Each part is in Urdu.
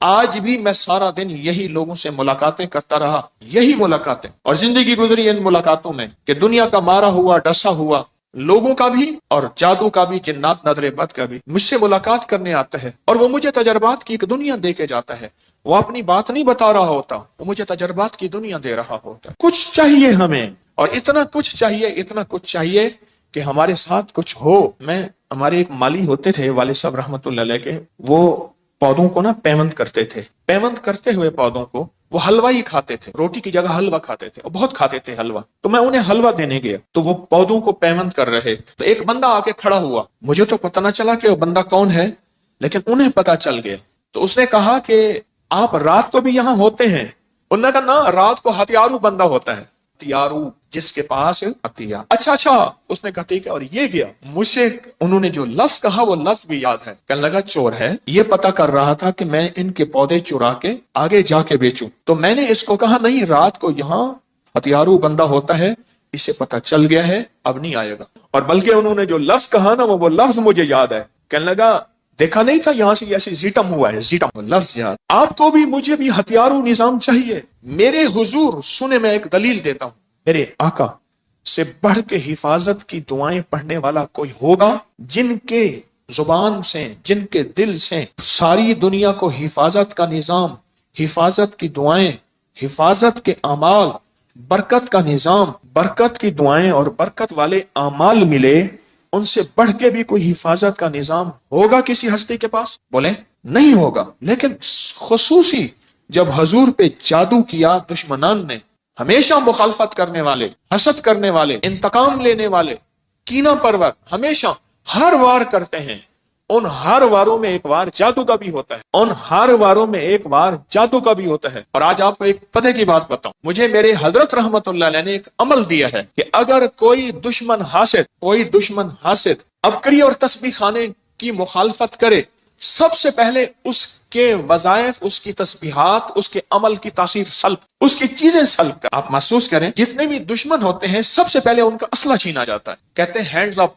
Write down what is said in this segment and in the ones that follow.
آج بھی میں سارا دن یہی لوگوں سے ملاقاتیں کرتا رہا، یہی ملاقاتیں، اور زندگی گزری ان ملاقاتوں میں کہ دنیا کا مارا ہوا ڈسا ہوا لوگوں کا بھی اور جادو کا بھی، جنات نظر بد کا بھی مجھ سے ملاقات کرنے آتا ہے، اور وہ مجھے تجربات کی ایک دنیا دے کے جاتا ہے۔ وہ اپنی بات نہیں بتا رہا ہوتا، وہ مجھے تجربات کی دنیا دے رہا ہوتا ہے۔ کچھ چاہیے ہمیں، اور اتنا کچھ چاہیے، اتنا کچھ چاہیے کہ ہمارے ساتھ کچھ ہو۔ ہمارے ایک مالی ہوتے تھے والد صاحب رحمت اللہ علیہ کے، وہ پودوں کو پیوند کرتے تھے، پیوند کرتے ہوئے پودوں کو وہ حلوہ ہی کھاتے تھے، روٹی کی جگہ حلوہ کھاتے تھے، اور بہت کھاتے تھے حلوہ۔ تو میں انہیں حلوہ دینے گیا تو وہ پودوں کو پیوند کر رہے تھے، تو ایک بندہ آ کے کھڑا ہوا، مجھے تو پتہ نہ چلا کہ وہ بندہ کون ہے، لیکن انہیں پتہ چل گیا۔ تو اس نے کہا کہ آپ رات کو بھی یہاں ہوتے ہیں؟ انہوں نے کہا نا، رات کو ہتھیارو بندہ ہوتا ہے، ہتھیارو جس کے پاس ہتھیار۔ اچھا اس نے کہا ٹھیک ہے، اور یہ گیا۔ مجھ سے انہوں نے جو لفظ کہا وہ لفظ بھی یاد ہے، کہنے لگا چور ہے، یہ پتہ کر رہا تھا کہ میں ان کے پودے چرا کے آگے جا کے بیچوں۔ تو میں نے اس کو کہا نہیں، رات کو یہاں ہتھیارو بندہ ہوتا ہے، اسے پتہ چل گیا ہے، اب نہیں آئے گا۔ اور بلکہ انہوں نے جو لفظ کہا نا، وہ لفظ مجھے یاد ہے، کہنے لگا دیکھا نہیں تھا یہاں سے ایسے زیٹم ہوا ہے، زیٹم لفظ یاد۔ آپ کو بھی مجھے بھی ہتھیارو نظام چاہیے۔ میرے حضور سنے، میں ایک دلیل دیتا ہوں، میرے آقا سے بڑھ کے حفاظت کی دعائیں پڑھنے والا کوئی ہوگا؟ جن کے زبان سے، جن کے دل سے ساری دنیا کو حفاظت کا نظام، حفاظت کی دعائیں، حفاظت کے اعمال، برکت کا نظام، برکت کی دعائیں اور برکت والے اعمال ملے، ان سے بڑھ کے بھی کوئی حفاظت کا نظام ہوگا کسی ہستی کے پاس؟ بولیں نہیں ہوگا۔ لیکن خصوصی جب حضور پہ جادو کیا دشمنان نے، ہمیشہ مخالفت کرنے والے، حسد کرنے والے، انتقام لینے والے، کینہ پرور، ہمیشہ ہر وار کرتے ہیں، ان ہر واروں میں ایک وار جادو کا بھی ہوتا ہے، ان ہر واروں میں ایک وار جادو کا بھی ہوتا ہے۔ اور آج آپ کو ایک پتہ کی بات بتاؤں، مجھے میرے حضرت رحمت اللہ علیہ نے ایک عمل دیا ہے کہ اگر کوئی دشمن حاسد ابکری اور تسبیح خانے کی مخالفت کرے، سب سے پہلے اس کے وظائف، اس کی تسبیحات، اس کے عمل کی تاثیر سلب، اس کی چیزیں سلب کر۔ آپ محسوس کریں، جتنے بھی دشمن ہوتے ہیں سب سے پہلے ان کا اسلحہ چھینا جاتا ہے، کہتے ہیں ہینڈز اپ،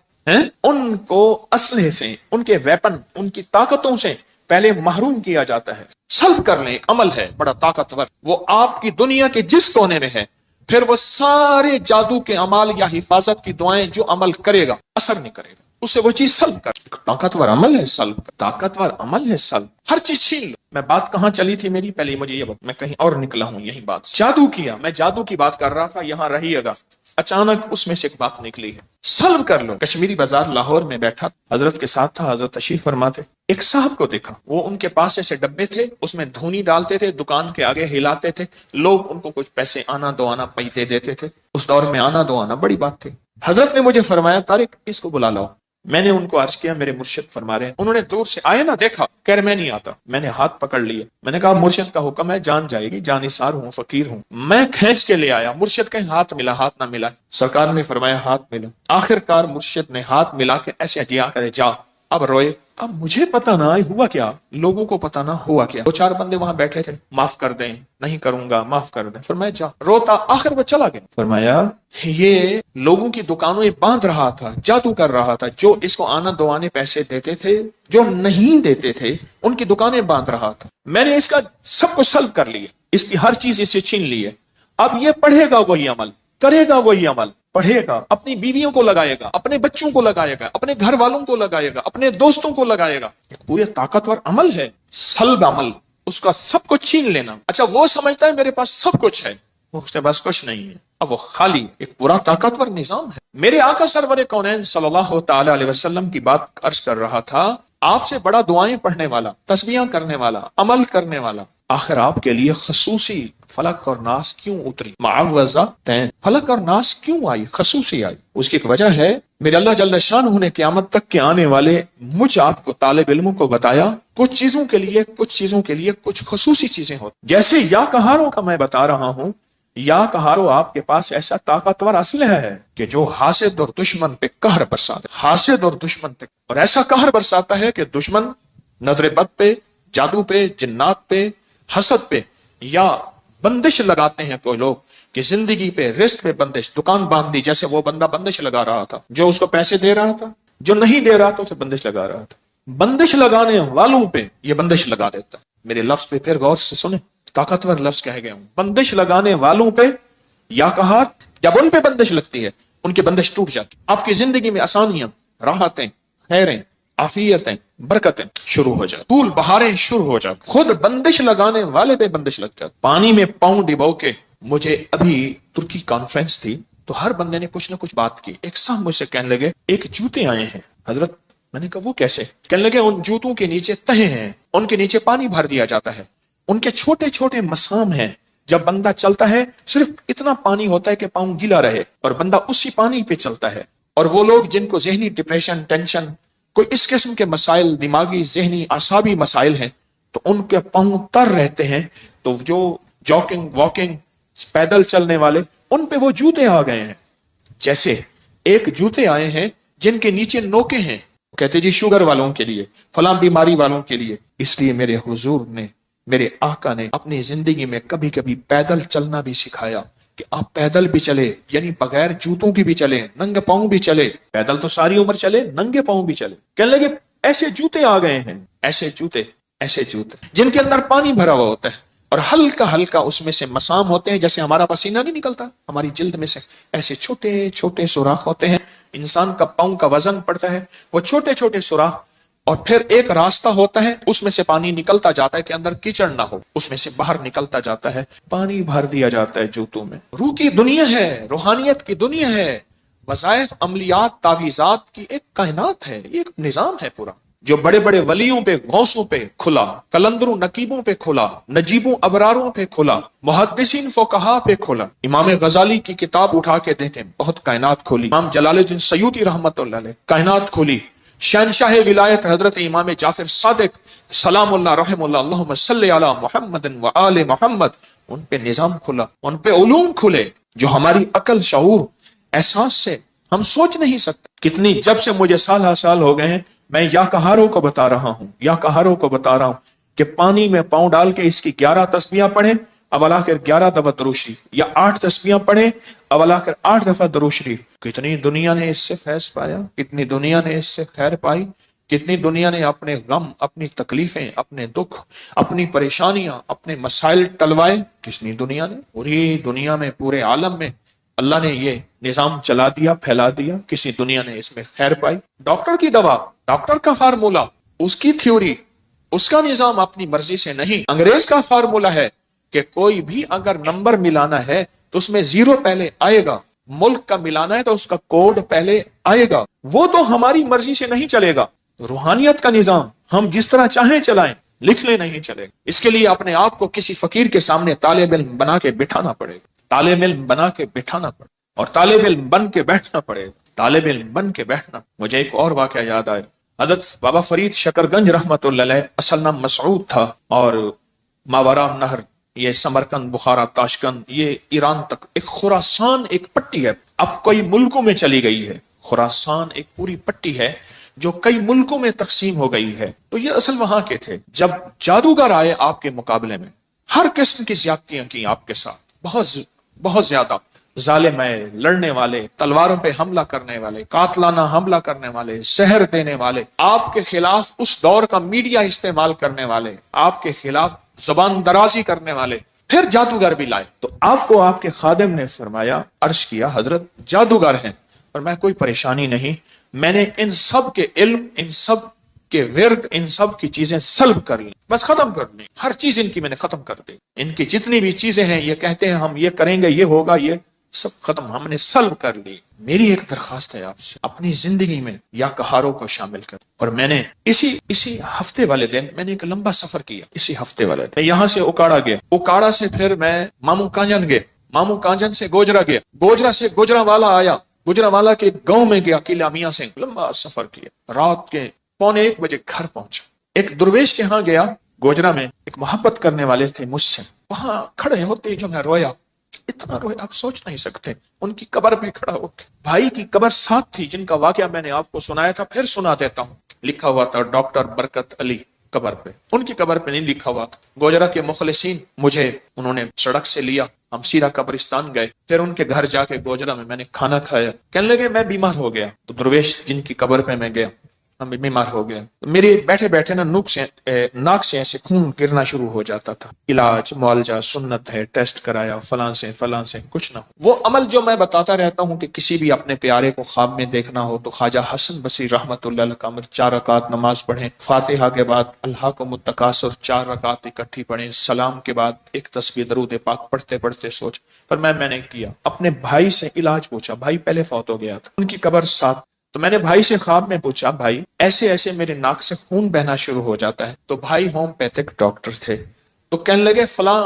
ان کو اسلحے سے، ان کے ویپن، ان کی طاقتوں سے پہلے محروم کیا جاتا ہے، سلب کر لیں۔ ایک عمل ہے بڑا طاقتور، وہ آپ کی دنیا کے جس کونے میں ہے، پھر وہ سارے جادو کے عمال یا حفاظت کی دعائیں جو عمل کرے گا اثر نہیں کرے گا، اسے وہ چیز سلب کر۔ طاقتور عمل ہے سلب، طاقتور عمل ہے سلب، ہر چیز چھین لو۔ میں بات کہاں چلی تھی میری؟ پہلے مجھے یہ بات، میں کہیں اور نکلا ہوں، یہی بات جادو کیا، میں جادو کی بات کر رہا تھا، یہاں رہیے گا، اچانک اس میں سے ایک بات نکلی ہے، سلب کر لو۔ کشمیری بازار لاہور میں بیٹھا، حضرت کے ساتھ تھا، حضرت تشریف فرما تھے، ایک صاحب کو دیکھا، وہ ان کے پاس ایسے ڈبے تھے، اس میں دھونی ڈالتے تھے، دکان کے آگے ہلاتے تھے، لوگ ان کو کچھ پیسے آنا دو آنا پیسے دیتے تھے، اس دور میں آنا دو آنا بڑی بات تھی۔ حضرت نے مجھے فرمایا طارق اس کو بلا لاؤ۔ میں نے ان کو عرض کیا میرے مرشد فرما رہے ہیں، انہوں نے دور سے آئے نہ دیکھا، کہہ رہے میں نہیں آتا، میں نے ہاتھ پکڑ لیا، میں نے کہا مرشد کا حکم ہے، جان جائے گی، جانثار ہوں، فقیر ہوں، میں کھینچ کے لے آیا، مرشد کہیں ہاتھ ملا، ہاتھ نہ ملا، سرکار نے فرمایا ہاتھ ملا، آخر کار مرشد نے ہاتھ ملا کے ایسے دیا کرے جا، اب روئے۔ اب مجھے پتا نہ ہوا کیا، لوگوں کو پتا نہ ہوا کیا، دو چار بندے وہاں بیٹھے تھے، معاف کر دیں، نہیں کروں گا، معاف کر دیں، فرمایا جا، روتا، آخر وہ چلا گیا۔ فرمایا یہ لوگوں کی دکانوں باندھ رہا تھا، جادو کر رہا تھا، جو اس کو آنا دو آنے پیسے دیتے تھے، جو نہیں دیتے تھے ان کی دکانیں باندھ رہا تھا، میں نے اس کا سب کو سلب کر لیا، اس کی ہر چیز اس سے چھین لی ہے۔ اب یہ پڑھے گا وہی عمل، کرے گا وہی عمل، پڑھے گا، اپنی بیویوں کو لگائے گا، اپنے بچوں کو لگائے گا، اپنے گھر والوں کو لگائے گا، اپنے دوستوں کو لگائے گا، ایک پورے طاقتور عمل ہے، سلب عمل، اس کا سب کچھ چھین لینا۔ اچھا وہ سمجھتا ہے میرے پاس سب کچھ ہے، اس کے پاس کچھ نہیں ہے، اب وہ خالی ایک پورا طاقتور نظام ہے۔ میرے آقا سرور کونین صلی اللہ تعالی علیہ وسلم کی بات عرض کر رہا تھا، آپ سے بڑا دعائیں پڑھنے والا، تسبیحاں کرنے والا، عمل کرنے والا، آخر آپ کے لیے خصوصی فلک اور ناس کیوں اتری؟ معوذہ تین، فلک اور ناس کیوں آئی، خصوصی آئی؟ اس کی ایک وجہ ہے، میرے اللہ جل شانہ نے قیامت تک کے آنے والے مجھ آپ کو طالب علموں کو بتایا، کچھ چیزوں کے لیے کچھ خصوصی چیزیں ہوتی، جیسے یا کہاروں کا میں بتا رہا ہوں، یا کہارو آپ کے پاس ایسا طاقتور اسلحہ ہے کہ جو حاسد اور دشمن پہ قہر برساتا ہے، حاسد اور دشمن پہ، اور ایسا قہر برساتا ہے کہ دشمن نظر بد پہ، جادو پہ، جنات پہ، حسد پہ، یا بندش لگاتے ہیں کوئی لوگ کہ زندگی پہ، رزق پہ بندش، دکان باندھ دی، جیسے وہ بندہ بندش لگا رہا تھا، جو اس کو پیسے دے رہا تھا، جو نہیں دے رہا تھا اسے بندش لگا رہا تھا، بندش لگانے والوں پہ یہ بندش لگا دیتا ہے۔ میرے لفظ پہ پھر غور سے سنیں، طاقتور لفظ کہہ گیا ہوں، بندش لگانے والوں پہ یا کہات، جب ان پہ بندش لگتی ہے ان کی بندش ٹوٹ جاتی، آپ کی زندگی میں آسانیاں، راحتیں، خیریں، عافیتیں، برکتیں شروع ہو جاتی، پھول بہاریں شروع ہو جاتی، خود بندش لگانے والے پہ بندش لگ جاتی۔ پانی میں پاؤں ڈبو کے، مجھے ابھی ترکی کانفرنس تھی تو ہر بندے نے کچھ نہ کچھ بات کی، ایک صاحب مجھ سے کہنے لگے ایک جوتے آئے ہیں حضرت، میں نے کہا وہ کیسے؟ کہنے لگے ان جوتوں کے نیچے تہیں ہیں، ان کے نیچے پانی بھر دیا جاتا ہے، ان کے چھوٹے چھوٹے مسام ہیں، جب بندہ چلتا ہے صرف اتنا پانی ہوتا ہے کہ پاؤں گیلا رہے اور بندہ اسی پانی پہ چلتا ہے۔ اور وہ لوگ جن کو ذہنی ڈپریشن، ٹینشن، کوئی اس قسم کے مسائل، دماغی، ذہنی، اعصابی مسائل ہیں، تو ان کے پاؤں تر رہتے ہیں، تو جو جاگنگ، واکنگ، پیدل چلنے والے، ان پہ وہ جوتے آ گئے ہیں۔ جیسے ایک جوتے آئے ہیں جن کے نیچے نوکیں ہیں، کہتے جی شوگر والوں کے لیے، فلاں بیماری والوں کے لیے۔ اس لیے میرے حضور نے، میرے آقا نے اپنی زندگی میں کبھی کبھی پیدل چلنا بھی سکھایا کہ آپ پیدل بھی چلے، یعنی بغیر جوتوں کی بھی چلے، ننگے پاؤں بھی چلے، پیدل تو ساری عمر چلے، ننگے پاؤں بھی چلے۔ کہنے لگے ایسے جوتے آ گئے ہیں، ایسے جوتے جن کے اندر پانی بھرا ہوا ہوتا ہے اور ہلکا ہلکا اس میں سے مسام ہوتے ہیں، جیسے ہمارا پسینہ نہیں نکلتا ہماری جلد میں سے، ایسے چھوٹے چھوٹے سوراخ ہوتے ہیں، انسان کا پاؤں کا وزن پڑتا ہے وہ چھوٹے چھوٹے سوراخ، اور پھر ایک راستہ ہوتا ہے اس میں سے پانی نکلتا جاتا ہے کہ اندر کیچڑ نہ ہو، اس میں سے باہر نکلتا جاتا ہے، پانی بھر دیا جاتا ہے جوتوں میں۔ روح کی دنیا ہے، روحانیت کی دنیا ہے، وظائف، عملیات، تعویذات کی ایک کائنات ہے، یہ ایک نظام ہے پورا، جو بڑے بڑے ولیوں پہ، غوثوں پہ کھلا، کلندروں نقیبوں پہ کھلا، نجیبوں ابراروں پہ کھلا، محدثین فقہا پہ کھلا۔ امام غزالی کی کتاب اٹھا کے دیکھیں، بہت کائنات کھولی۔ امام جلال الدین سیوطی رحمت اللہ علیہ کائنات کھولی۔ شہنشاہ ولایت حضرت امام جعفر صادق سلام اللہ رحم اللہ اللہم صلی علی محمد و آل محمد، ان پہ نظام کھلا، ان پہ علوم کھلے جو ہماری عقل، شعور، احساس سے ہم سوچ نہیں سکتے۔ کتنی، جب سے مجھے سال سال ہو گئے ہیں، میں یا کہاروں کو بتا رہا ہوں کہ پانی میں پاؤں ڈال کے اس کی 11 تسبیحاں پڑھیں، اول آخر 11 دفعہ درود شریف، یا 8 تسبیحاں پڑھیں، اول آخر 8 دفعہ درود شریف۔ کتنی دنیا نے اس سے فیض پایا، کتنی دنیا نے اس سے خیر پائی، کتنی دنیا نے اپنے غم، اپنی تکلیفیں، اپنے دکھ، اپنی پریشانیاں، اپنے مسائل ٹلوائے، کتنی دنیا نے، پوری دنیا میں، پورے عالم میں اللہ نے یہ نظام چلا دیا، پھیلا دیا، کسی دنیا نے اس میں خیر پائی۔ ڈاکٹر کی دوا، ڈاکٹر کا فارمولا، اس کی تھیوری، اس کا نظام اپنی مرضی سے نہیں۔ انگریز کا فارمولا ہے کہ کوئی بھی اگر نمبر ملانا ہے تو اس میں 0 پہلے آئے گا، ملک کا ملانا ہے تو اس کا کوڈ پہلے آئے گا، وہ تو ہماری مرضی سے نہیں چلے گا۔ روحانیت کا نظام ہم جس طرح چاہیں چلائیں، لکھ لے نہیں چلے گا۔ اس کے لیے اپنے آپ کو کسی فقیر کے سامنے طالب علم بنا کے بٹھانا پڑے گا، طالب علم بنا کے بٹھانا پڑے اور طالب علم بن کے بیٹھنا پڑے گا، طالب علم بن کے بیٹھنا۔ مجھے ایک اور واقعہ یاد آیا، حضرت بابا فرید شکرگنج رحمت اللہ علیہ، اصل نام مسعود تھا، اور ماورا نہر، یہ سمرقند، بخارا، تاشقند، یہ ایران تک، ایک خراسان ایک پٹی ہے، اب کئی ملکوں میں چلی گئی ہے، خراسان ایک پوری پٹی ہے جو کئی ملکوں میں تقسیم ہو گئی ہے۔ تو یہ اصل وہاں کے تھے۔ جب جادوگر آئے آپ کے مقابلے میں، ہر قسم کی زیادتیاں کی آپ کے ساتھ، بہت زیادہ ظالم ہے، لڑنے والے، تلواروں پہ حملہ کرنے والے، قاتلانہ حملہ کرنے والے، زہر دینے والے، آپ کے خلاف اس دور کا میڈیا استعمال کرنے والے، آپ کے خلاف زبان درازی کرنے والے، پھر جادوگر بھی لائے۔ تو آپ کو آپ کے خادم نے فرمایا، عرض کیا، حضرت جادوگر ہیں، اور میں کوئی پریشانی نہیں، میں نے ان سب کے علم، ان سب کے ورد، ان سب کی چیزیں سلب کر لی، بس ختم کر لی، ہر چیز ان کی میں نے ختم کر دی، ان کی جتنی بھی چیزیں ہیں، یہ کہتے ہیں ہم یہ کریں گے، یہ ہوگا، یہ سب ختم، ہم نے سلب کر لی۔ میری ایک درخواست ہے آپ سے، اپنی زندگی میں یا کہاروں کو شامل کر۔ اور میں نے اسی ہفتے والے دن میں نے ایک لمبا سفر کیا، اسی ہفتے والے دن میں یہاں سے اکاڑا گیا، اکاڑا سے پھر میں مامو کانجن گیا، مامو کانجن سے گوجرا گیا، گوجرا سے گوجرانوالا آیا، گوجرانوالا کے گاؤں میں گیا، قلعہ میاں سنگھ، لمبا سفر کیا، رات کے 1:15 بجے گھر پہنچا۔ ایک درویش کے ہاں گیا گوجرا میں، ایک محبت کرنے والے تھے مجھ سے، وہاں کھڑے ہوتے جو میں رویا، اتنا رویا آپ سوچ نہیں سکتے۔ ان کی قبر پہ کھڑا ہو کے، بھائی کی قبر ساتھ تھی جن کا واقعہ میں نے آپ کو سنایا تھا، پھر سنا دیتا ہوں، لکھا ہوا تھا ڈاکٹر برکت علی قبر پہ، ان کی قبر پہ نہیں لکھا ہوا تھا۔ گوجرا کے مخلصین مجھے انہوں نے سڑک سے لیا، ہم سیرا قبرستان گئے، پھر ان کے گھر جا کے گوجرا میں نے کھانا کھایا، کہنے لگے میں بیمار ہو گیا، تو درویش جن کی قبر پہ میں گیا، ہم بیمار ہو گئے. میرے بیٹھے بیٹھے نا ناک سے ایسے خون گرنا شروع ہو جاتا تھا. علاج معالجہ سنت ہے، ٹیسٹ کرایا فلاں سے کچھ نہ ہو. وہ عمل جو میں بتاتا رہتا ہوں کہ کسی بھی اپنے پیارے کو خواب میں دیکھنا ہو تو خواجہ حسن بصری رحمت اللہ علیہ کا 4 رکعت نماز پڑھیں، فاتحہ کے بعد اللہ کو متکاثر 4 رکعت اکٹھی پڑھیں، سلام کے بعد ایک تسبیح درود پاک پڑھتے پڑھتے سوچ. پر میں نے کیا، اپنے بھائی سے علاج پوچھا. بھائی پہلے فوت ہو گیا تھا، ان کی قبر ساتھ. تو میں نے بھائی سے خواب میں پوچھا، بھائی ایسے ایسے میرے ناک سے خون بہنا شروع ہو جاتا ہے. تو بھائی ہومیوپیتھک ڈاکٹر تھے، تو کہنے لگے فلاں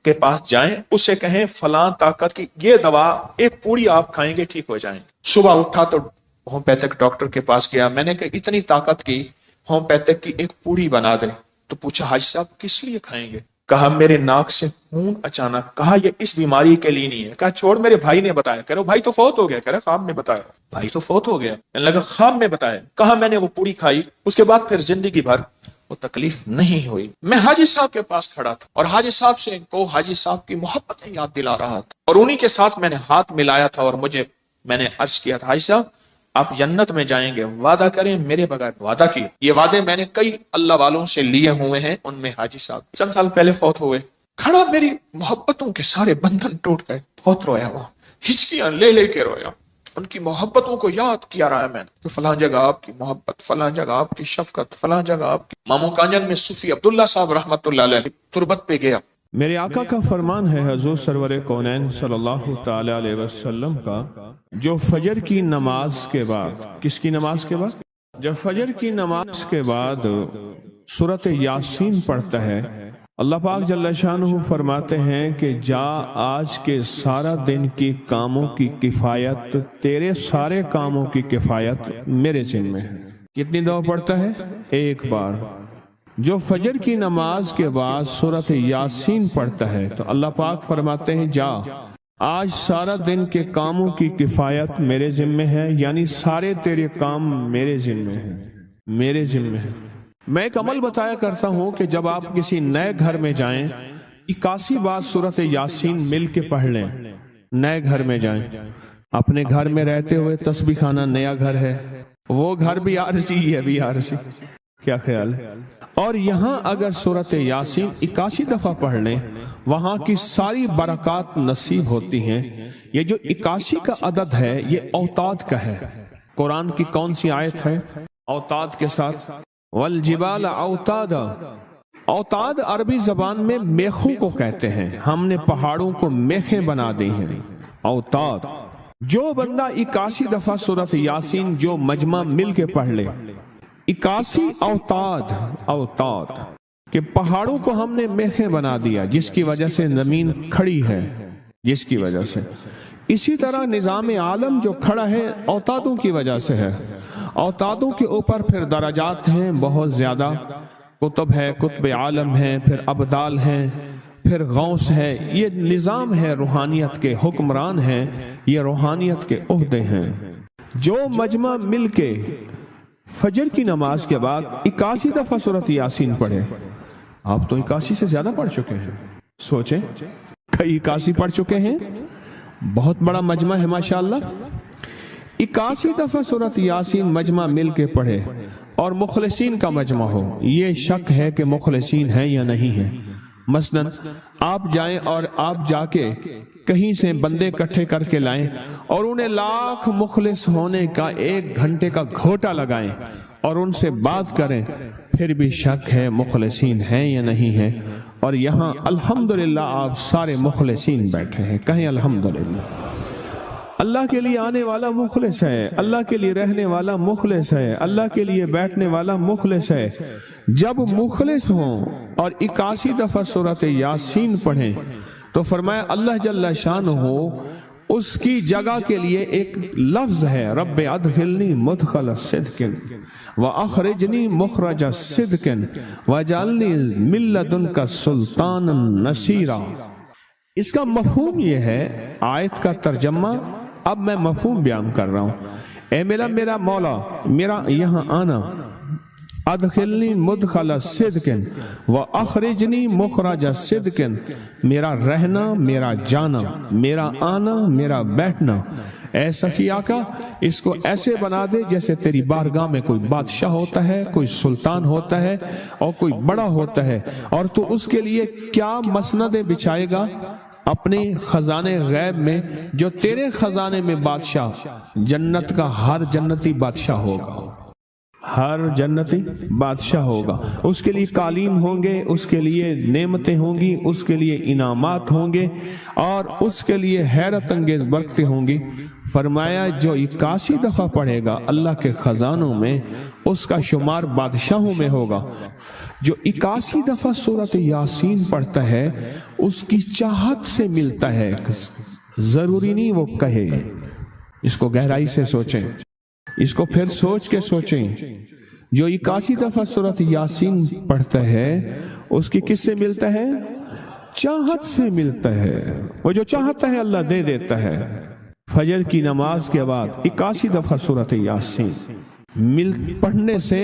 کے پاس جائیں، اسے کہیں فلاں طاقت کی یہ دوا ایک پوری آپ کھائیں گے ٹھیک ہو جائیں. صبح اٹھا تو ہومیوپیتھک ڈاکٹر کے پاس گیا. میں نے کہا اتنی طاقت کی ہومیوپیتھک کی ایک پوری بنا دیں. تو پوچھا حاجی صاحب کس لیے کھائیں گے؟ کہا میرے ناک سے خون اچانک. کہا یہ اس بیماری کے لیے نہیں ہے. کہا چھوڑ میرے بھائی نے بتایا. کہہ رہا بھائی تو فوت ہو گیا. کہہ رہا خواب میں بتایا. بھائی تو فوت ہو گیا. کہنے لگا خواب میں بتایا. کہا میں نے وہ پوری کھائی، اس کے بعد پھر زندگی بھر وہ تکلیف نہیں ہوئی. میں حاجی صاحب کے پاس کھڑا تھا اور حاجی صاحب سے کو حاجی صاحب کی محبتیں یاد دلا رہا تھا اور انہی کے ساتھ میں نے ہاتھ ملایا تھا اور میں نے عرض کیا تھا حاجی صاحب آپ جنت میں جائیں گے، وعدہ کریں میرے بغیر. وعدہ کیا. یہ وعدے میں نے کئی اللہ والوں سے لیے ہوئے ہیں، ان میں حاجی صاحب چند سال پہلے فوت ہوئے. کھڑا میری محبتوں کے سارے بندھن ٹوٹ گئے. بہت رویا وہاں، ہچکیاں لے کے رویا. ان کی محبتوں کو یاد کیا رہا ہے میں نے کہ فلاں جگہ آپ کی محبت، فلاں جگہ آپ کی شفقت، فلاں جگہ آپ کی. مامو کانجن میں صوفی عبداللہ صاحب رحمت اللہ علیہ تربت پہ گیا. میرے آقا کا فرمان ہے حضور سرور کونین صلی اللہ تعالی علیہ وسلم کا، جو فجر کی نماز کے بعد، کس کی نماز کے بعد؟ جب فجر کی نماز کے بعد سورۃ یاسین پڑھتا ہے، اللہ پاک جل شانہ فرماتے ہیں کہ جا آج کے سارا دن کی کاموں کی کفایت، تیرے سارے کاموں کی کفایت میرے ذمہ ہے. کتنی دفعہ پڑھتا ہے؟ ایک بار. جو فجر کی نماز کے بعد سورۃ یاسین پڑھتا ہے تو اللہ پاک فرماتے ہیں جا آج سارا دن کے کاموں کی کفایت میرے ذمہ ہے، یعنی سارے تیرے کام میرے ذمہ ہیں، میرے ذمہ ہیں. میں ایک عمل بتایا کرتا ہوں کہ جب آپ کسی نئے گھر میں جائیں 81 بار سورۃ یاسین مل کے پڑھ لیں. نئے گھر میں جائیں، اپنے گھر میں رہتے ہوئے تسبیح خانہ نیا گھر ہے، وہ گھر بھی عارضی ہے، بھی عارضی. کیا خیال ہے؟ اور یہاں اگر سورۃ یاسین 81 دفعہ پڑھ لیں، وہاں کی ساری برکات نصیب ہوتی ہیں. یہ جو 81 کا عدد ہے یہ اوتاد کا ہے. قرآن کی کون سی آیت ہے اوتاد کے ساتھ؟ والجبال اوتادا. اوتاد عربی زبان میں میخوں کو کہتے ہیں. ہم نے پہاڑوں کو میخیں بنا دی ہیں. اوتاد. جو بندہ 81 دفعہ سورۃ یاسین جو مجمع مل کے پڑھ لے، 81 اوتاد کہ پہاڑوں کو ہم نے میخیں بنا دیا، جس کی وجہ سے زمین کھڑی ہے، جس کی وجہ سے. اسی طرح نظام عالم جو کھڑا ہے اوتادوں کی وجہ سے ہے. اوتادوں کے اوپر پھر درجات ہیں بہت زیادہ. قطب ہے، قطب عالم ہے، پھر ابدال ہیں، پھر غوث ہے. یہ نظام ہے، روحانیت کے حکمران ہیں، یہ روحانیت کے عہدے ہیں. جو مجمع مل کے فجر کی نماز کے بعد 81 دفعہ سورۃ یاسین پڑھے. آپ تو 81 سے زیادہ پڑھ چکے ہیں، سوچیں کئی 81 پڑھ چکے ہیں. بہت بڑا مجمع ہے ماشاءاللہ. 81 دفعہ سورۃ یاسین مجمع مل کے پڑھے اور مخلصین کا مجمع ہو. یہ شک ہے کہ مخلصین ہیں یا نہیں ہیں. مثلا آپ جائیں اور آپ جا کے کہیں سے بندے اکٹھے کر کے لائیں اور انہیں لاکھ مخلص ہونے کا 1 گھنٹے کا گھوٹا لگائیں اور ان سے بات کریں، پھر بھی شک ہے مخلصین ہیں یا نہیں ہیں. اور یہاں الحمدللہ آپ سارے مخلصین بیٹھے ہیں. کہیں الحمدللہ. اللہ کے لیے آنے والا مخلص ہے، اللہ کے لیے رہنے والا مخلص ہے، اللہ کے لیے بیٹھنے والا مخلص ہے. جب مخلص ہوں اور 81 دفعہ سورۃ یاسین پڑھیں تو فرمایا اللہ جل شانہ اس کی جگہ کے لیے ایک لفظ ہے، رب ادخلنی مدخل صدق واخرجنی مخرج صدق واجعلنی من لدنک سلطانا نصیرا. اس کا مفہوم یہ ہے، آیت کا ترجمہ اب میں مفہوم بیان کر رہا ہوں. اے میرا مولا، میرا یہاں آنا، ادخلنی مدخل صدق واخرجنی مخرج صدق، میرا رہنا، میرا جانا، میرا آنا، میرا بیٹھنا، اے سخی آقا اس کو ایسے بنا دے جیسے تیری بارگاہ میں کوئی بادشاہ ہوتا ہے، کوئی سلطان ہوتا ہے اور کوئی بڑا ہوتا ہے، اور تو اس کے لیے کیا مسندیں بچھائے گا اپنے خزانے غیب میں، جو تیرے خزانے میں بادشاہ جنت کا ہر جنتی بادشاہ ہوگا، ہر جنتی بادشاہ ہوگا، اس کے لیے قالین ہوں گے، اس کے لیے نعمتیں ہوں گی، اس کے لیے انعامات ہوں گے، اور اس کے لیے حیرت انگیز برکتیں ہوں گی۔ فرمایا جو 81 دفعہ پڑھے گا اللہ کے خزانوں میں، اس کا شمار بادشاہوں میں ہوگا۔ جو 81 دفعہ سورۃ یاسین پڑھتا ہے اس کی چاہت سے ملتا ہے، ضروری نہیں وہ کہے۔ اس کو گہرائی سے سوچیں، اس کو پھر سوچ کے سوچیں۔ جو 81 دفعہ سورۃ یاسین پڑھتا ہے اس کی کس سے ملتا ہے؟ چاہت سے ملتا ہے، وہ جو چاہتا ہے اللہ دے دیتا ہے۔ فجر کی نماز کے بعد 81 دفعہ سورۃ یاسین پڑھنے سے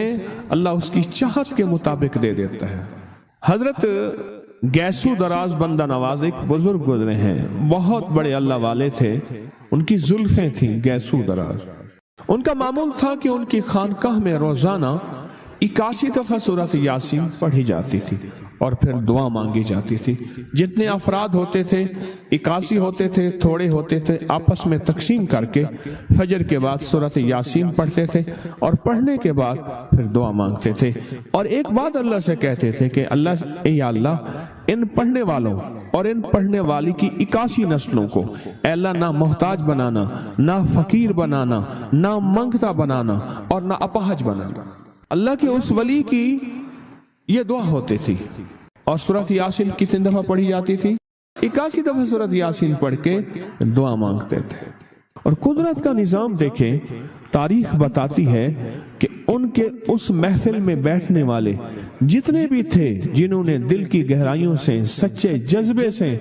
اللہ اس کی چاہت کے مطابق دے دیتا ہے۔ حضرت گیسو دراز بندہ نواز ایک بزرگ گزرے ہیں، بہت بڑے اللہ والے تھے، ان کی زلفیں تھیں گیسو دراز۔ ان کا معمول تھا کہ ان کی خانقاہ میں روزانہ 81 دفعہ سورۃ یاسین پڑھی جاتی تھی اور پھر دعا مانگی جاتی تھی۔ جتنے افراد ہوتے تھے 81 ہوتے تھے، تھوڑے ہوتے تھے، آپس میں تقسیم کر کے فجر کے بعد سورۃ یاسین پڑھتے تھے اور پڑھنے کے بعد پھر دعا مانگتے تھے، اور ایک بات اللہ سے کہتے تھے کہ اللہ یا اللہ ان پڑھنے والوں اور ان پڑھنے والی کی 81 نسلوں کو اے اللہ نہ محتاج بنانا، نہ فقیر بنانا، نہ منگتا بنانا اور نہ اپاہج بنانا۔ اللہ کے اس ولی کی یہ دعا ہوتی تھی، اور سورۃ یاسین کتنے دفعہ پڑھی جاتی تھی؟ 81 دفعہ سورۃ یاسین پڑھ کے دعا مانگتے تھے۔ اور قدرت کا نظام دیکھیں، تاریخ بتاتی ہے کہ ان کے اس محفل میں بیٹھنے والے جتنے بھی تھے، جنہوں نے دل کی گہرائیوں سے سچے جذبے سے،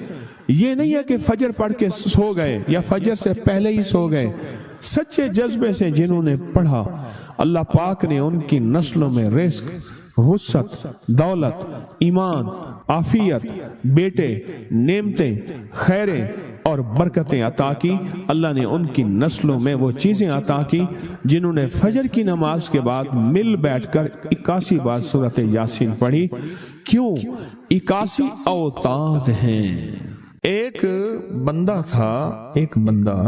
یہ نہیں ہے کہ فجر پڑھ کے سو گئے یا فجر سے پہلے ہی سو گئے، سچے جذبے سے جنہوں نے پڑھا، اللہ پاک نے ان کی نسلوں میں رزق، وسعت، دولت، ایمان، عافیت، بیٹے، نعمتیں، خیریں اور برکتیں عطا کی۔ اللہ نے ان کی نسلوں میں وہ چیزیں عطا کی جنہوں نے فجر کی نماز کے بعد مل بیٹھ کر 81 بار سورۃ یاسین پڑھی۔ کیوں؟ 81 اوتاد ہیں۔ ایک بندہ تھا، ایک بندہ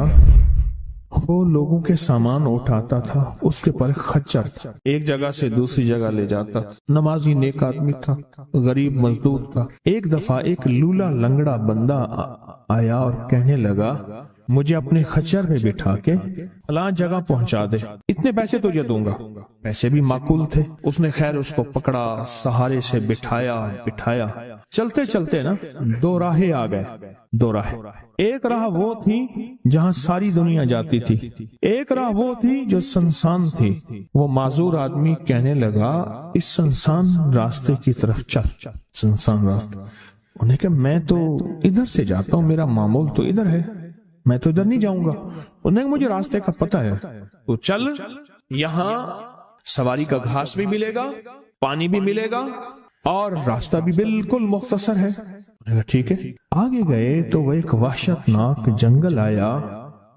وہ لوگوں کے سامان اٹھاتا تھا، اس کے پر خچر تھا، ایک جگہ سے دوسری جگہ لے جاتا تھا، نمازی نیک آدمی تھا، غریب مزدور تھا۔ ایک دفعہ ایک لولا لنگڑا بندہ آیا اور کہنے لگا مجھے اپنے خچر میں بٹھا کے فلاں جگہ پہنچا دے، اتنے پیسے تجھے دوں گا۔ پیسے بھی معقول تھے، اس نے خیر اس کو پکڑا، سہارے سے بٹھایا، چلتے چلتے نا 2 راہیں آ گئے، 2 راہیں۔ ایک راہ وہ تھی جہاں ساری دنیا جاتی تھی، ایک راہ وہ تھی جو سنسان تھی۔ وہ معذور آدمی کہنے لگا اس سنسان راستے کی طرف چل، سنسان راستے۔ انہیں کہ میں تو ادھر سے جاتا ہوں، میرا معمول تو ادھر ہے، میں تو ادھر نہیں جاؤں گا۔ انہیں مجھے راستے کا پتہ ہے، تو چل، یہاں سواری کا گھاس بھی ملے گا، پانی بھی ملے گا اور راستہ بھی بالکل مختصر ہے۔ ٹھیک ہے۔ آگے گئے تو وہ ایک وحشت ناک جنگل آیا،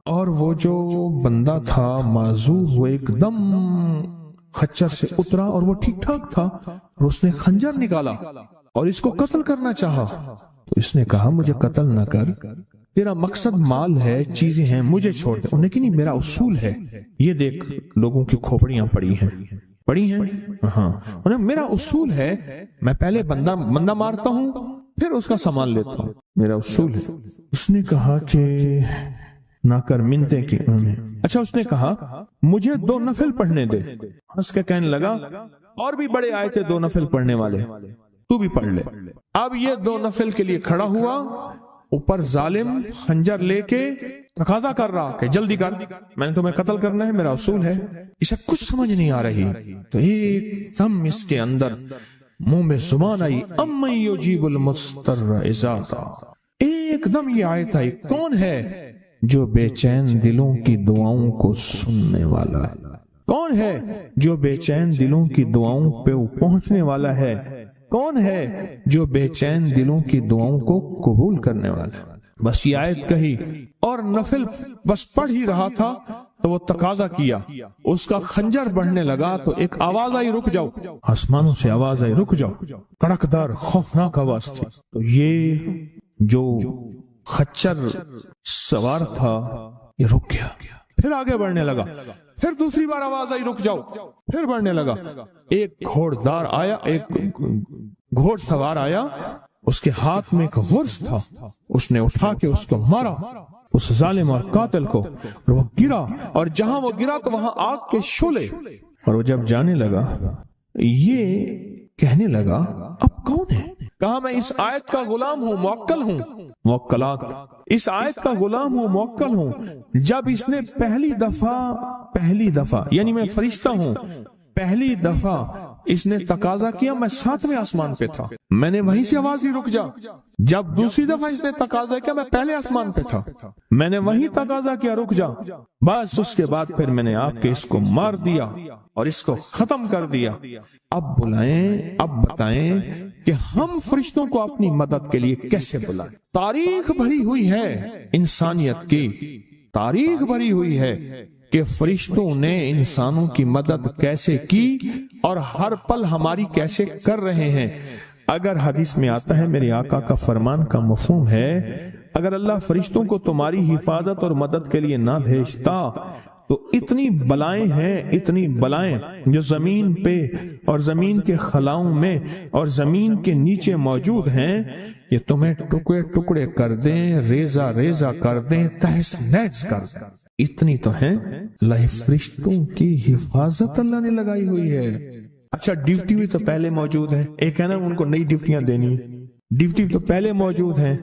اور وہ جو بندہ تھا معذور وہ ایک دم خچر سے اترا اور وہ ٹھیک ٹھاک تھا، اور اس نے خنجر نکالا اور اس کو قتل کرنا چاہا۔ تو اس نے کہا مجھے قتل نہ کر، تیرا مقصد مال ہے، چیزیں ہیں، مجھے چھوڑ دے۔ انہیں کہ نہیں، میرا اصول ہے، یہ دیکھ لوگوں کی کھوپڑیاں پڑی ہیں، ہاں، انہیں میرا اصول ہے، میں پہلے بندہ مارتا ہوں پھر اس کا سامان لیتا ہوں، میرا اصول ہے۔ اس نے کہا کہ نہ کر منتے کی۔ اچھا، اس نے کہا مجھے 2 نفل پڑھنے دے۔ ہنس کے کہنے لگا اور بھی بڑے آئے تھے 2 نفل پڑھنے والے، تو بھی پڑھ لے۔ اب یہ 2 نفل کے لیے کھڑا ہوا، اوپر ظالم خنجر لے کے تقاضا کر رہا کہ جلدی کر، میں نے تمہیں قتل کرنا ہے، میرا اصول ہے۔ اسے کچھ سمجھ نہیں آ رہی، تو ایک دم اس کے اندر منہ میں زبان آئی، امن یجیب المضطر اذا دعا۔ ایک دم یہ آیت آئی، کون ہے جو بے چین دلوں کی دعاؤں کو سننے والا ہے؟ کون ہے جو بے چین دلوں کی دعاؤں پہ پہنچنے والا ہے؟ کون ہے جو بے چین دلوں کی دعاؤں کو قبول کرنے والا ہے؟ بس یہ آیت کہی اور نفل بس پڑھ ہی رہا تھا تو وہ تقاضا کیا، اس کا خنجر بڑھنے لگا تو ایک آواز آئی رک جاؤ، آسمانوں سے آواز آئی رک جاؤ، کڑکدار خوفناک آواز تھی۔ تو یہ جو خچر سوار تھا یہ رک گیا، پھر آگے بڑھنے لگا، پھر دوسری بار آواز آئی رک جاؤ، پھر بڑھنے لگا۔ ایک گھوڑدار آیا، ایک گھوڑ سوار آیا، اس کے ہاتھ میں ایک غرض تھا، اس نے اٹھا کے اس کو مارا، اس ظالم اور قاتل کو، اور وہ گرا، اور جہاں وہ گرا تو وہاں آگ کے شعلے، اور وہ جب جانے لگا یہ کہنے لگا اب کون ہے؟ کہا میں اس آیت کا غلام ہوں، موکل ہوں، موکلات، اس آیت کا غلام ہوں، موکل ہوں۔ جب اس نے پہلی دفعہ یعنی میں فرشتہ ہوں، پہلی دفعہ اس نے تقاضا کیا، میں 7ویں آسمان پہ تھا، میں نے وہیں سے آواز دی رک جا۔ جب دوسری دفعہ اس نے تقاضا کیا، میں پہلے آسمان پہ تھا، میں نے وہیں تقاضا کیا رک جا، بس اس کے بعد پھر میں نے آپ کے اس کو مار دیا اور اس کو ختم کر دیا۔ اب بلائیں، اب بتائیں کہ ہم فرشتوں کو اپنی مدد کے لیے کیسے بلائیں؟ تاریخ بھری ہوئی ہے انسانیت کی، تاریخ بھری ہوئی ہے کہ فرشتوں نے انسانوں کی مدد کیسے کی اور ہر پل ہماری کیسے کر رہے ہیں۔ اگر حدیث میں آتا ہے، میرے آقا کا فرمان کا مفہوم ہے، اگر اللہ فرشتوں کو تمہاری حفاظت اور مدد کے لیے نہ بھیجتا تو اتنی بلائیں ہیں، اتنی بلائیں جو زمین پہ اور زمین کے خلاؤں میں اور زمین کے نیچے موجود ہیں، یہ تمہیں ٹکڑے ٹکڑے کر دیں، ریزہ ریزہ کر دیں، تہس نہس کر دیں۔ اتنی تو ہیں، اللہ فرشتوں کی حفاظت اللہ نے لگائی ہوئی ہے۔ اچھا ڈیوٹی بھی تو پہلے موجود ہے، ایک ہے نا ان کو نئی ڈیوٹیاں دینی ہے، ڈیوٹی تو پہلے موجود ہیں،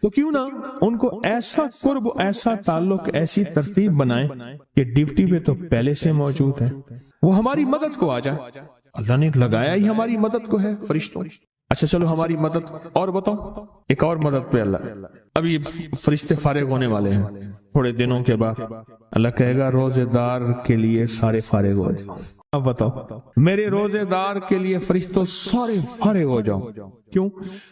تو کیوں نہ ان کو ایسا قرب، ایسا تعلق، ایسی ترتیب بنائیں کہ ڈیوٹی پہ تو پہلے سے موجود ہے، وہ ہماری مدد کو آ جائے۔ اللہ نے لگایا ہی ہماری مدد کو ہے فرشتوں۔ اچھا چلو ہماری مدد اور بتاؤ، ایک اور مدد پہ اللہ، ابھی فرشتے فارغ ہونے والے ہیں تھوڑے دنوں کے بعد، اللہ کہے گا روزے دار کے لیے سارے فارغ ہو جاؤ۔ اب بتاؤ میرے روزے دار کے لیے فرشتوں سارے فارغ ہو جاؤ، کیوں؟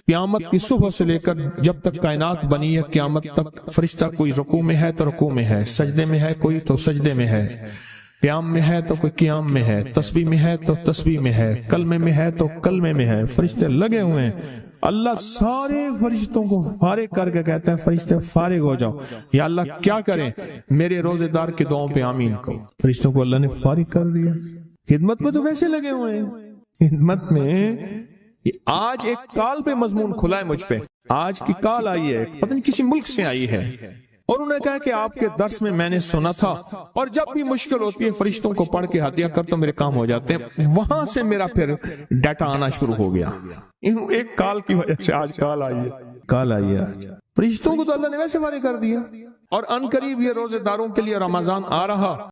قیامت کی صبح سے لے کر جب تک کائنات بنی ہے قیامت تک فرشتہ کوئی رکوع میں ہے تو رکوع میں ہے، سجدے میں ہے کوئی تو سجدے میں ہے، قیام میں ہے تو کوئی قیام میں ہے، تسبیح میں ہے تو تسبیح میں ہے، کلمے میں ہے تو کلمے میں ہے، فرشتے لگے ہوئے ہیں۔ اللہ سارے فرشتوں کو فارغ کر کے کہتا ہے فرشتے فارغ ہو جاؤ۔ یا اللہ کیا کریں؟ میرے روزے دار کی دعاؤں پہ آمین کہو۔ فرشتوں کو اللہ نے فارغ کر دیا، خدمت میں تو ویسے لگے ہوئے ہیں، خدمت میں۔ آج ایک کال پہ مضمون کھلا ہے مجھ پہ، آج کی کال آئی ہے، پتہ نہیں کسی ملک سے آئی ہے، اور انہوں نے کہا کہ آپ کے درس میں نے سنا تھا، اور جب بھی مشکل ہوتی ہے فرشتوں کو پڑھ کے ہدیہ کرتا ہوں میرے کام ہو جاتے ہیں۔ وہاں سے میرا پھر ڈیٹا آنا شروع ہو گیا، ایک کال کی وجہ سے آج کال آئی ہے۔ فرشتوں کو تو اللہ نے ویسے فارغ کر دیا، اور ان قریب یہ روزے داروں کے لیے رمضان آ رہا۔